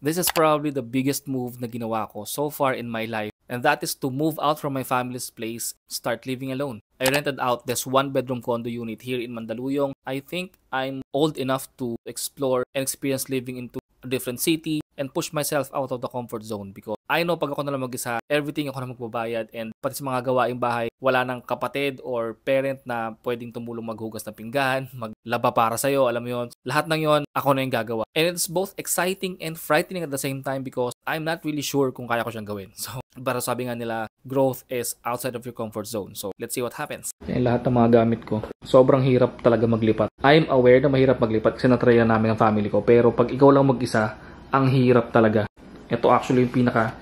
This is probably the biggest move na ginawa ko so far in my life, and that is to move out from my family's place, start living alone. I rented out this 1-bedroom condo unit here in Mandaluyong. I think I'm old enough to explore and experience living into a different city and push myself out of the comfort zone because I know pag ako na lang mag-isa, everything ako na magbabayad, and pati sa mga gawaing bahay, wala nang kapatid or parent na pwedeng tumulong maghugas ng pinggan, maglaba para sa'yo, alam mo yon. Lahat ng yon, ako na yung gagawa. And it's both exciting and frightening at the same time because I'm not really sure kung kaya ko siyang gawin. So, para sabi nga nila, growth is outside of your comfort zone. So, let's see what happens. Yan lahat ng mga gamit ko. Sobrang hirap talaga maglipat. I'm aware na mahirap maglipat kasi natrya namin ang family ko. Pero pag ikaw lang mag-isa, ang hirap talaga. Ito actually yung pinaka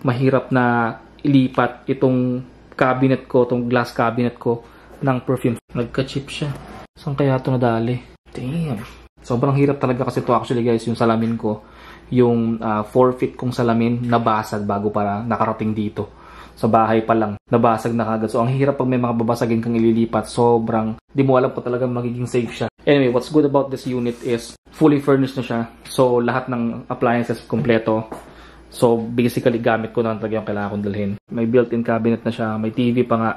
mahirap na ilipat itong cabinet ko, itong glass cabinet ko ng perfume. Nagka-chip siya. Saan kaya ito nadali? Damn. Sobrang hirap talaga kasi ito actually guys, yung salamin ko, yung 4 feet kong salamin nabasag bago para nakarating dito. Sa bahay pa lang, nabasag na kagad. So, ang hirap pag may mga babasagin kang ililipat. Sobrang, di mo alam pa talaga magiging safe siya. Anyway, what's good about this unit is fully furnished na siya. So, lahat ng appliances kompleto. So, basically, gamit ko na talaga yung kailangan kong dalhin. May built-in cabinet na siya. May TV pa nga.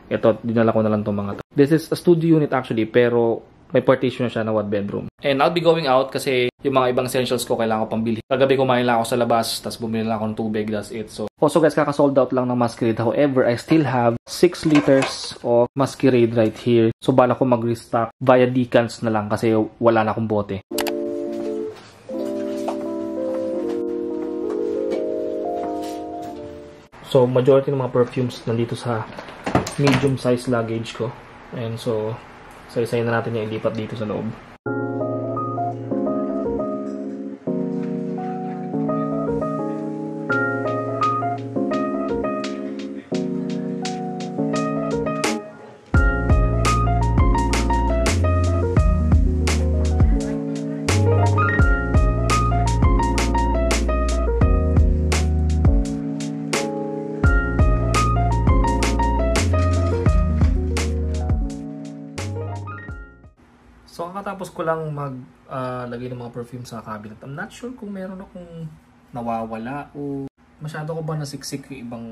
Ito, dinala ko na lang itong mga to. This is a studio unit actually, pero may partition na siya na 1 bedroom. And I'll be going out kasi yung mga ibang essentials ko kailangan ko pang bilhin. Kagabi kumain lang ako sa labas, tapos bumili lang ako ng tubig, that's it. So, also guys, kaka-sold out lang ng Masquerade. However, I still have 6 liters of Masquerade right here. So, bala ko mag-restock via decants na lang kasi wala na akong bote. So, majority ng mga perfumes nandito sa medium size luggage ko. And so, isa-isayin na natin yung ilipat dito sa loob. So, kakatapos ko lang maglagay ng mga perfume sa cabinet. I'm not sure kung meron akong nawawala o masyado ko ba nasiksik yung ibang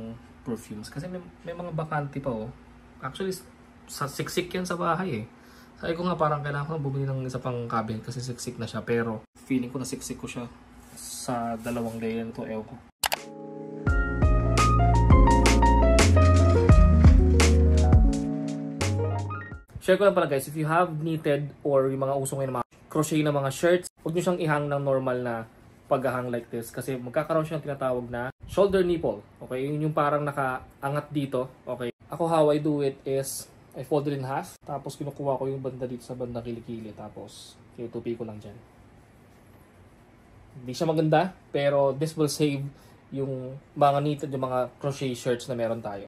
perfumes. Kasi may mga bakante pa oh. Actually, sa siksik yan sa bahay eh. Sabi ko nga parang kailangan ko na bumili ng isa pang cabinet kasi siksik na siya. Pero feeling ko nasiksik ko siya sa 2 layer nito. Ewan ko. Share ko lang pala guys, if you have knitted or yung mga uso ngayon mga crochet na mga shirts, huwag nyo siyang ihang ng normal na paghahang like this kasi magkakaroon siya ng tinatawag na shoulder nipple. Okay, yun yung parang nakaangat dito. Okay, ako how I do it is I fold it in half, tapos kinukuha ko yung banda dito sa bandang kilikili, tapos kinutupi ko lang dyan. Hindi siya maganda, pero this will save yung mga knitted, yung mga crochet shirts na meron tayo.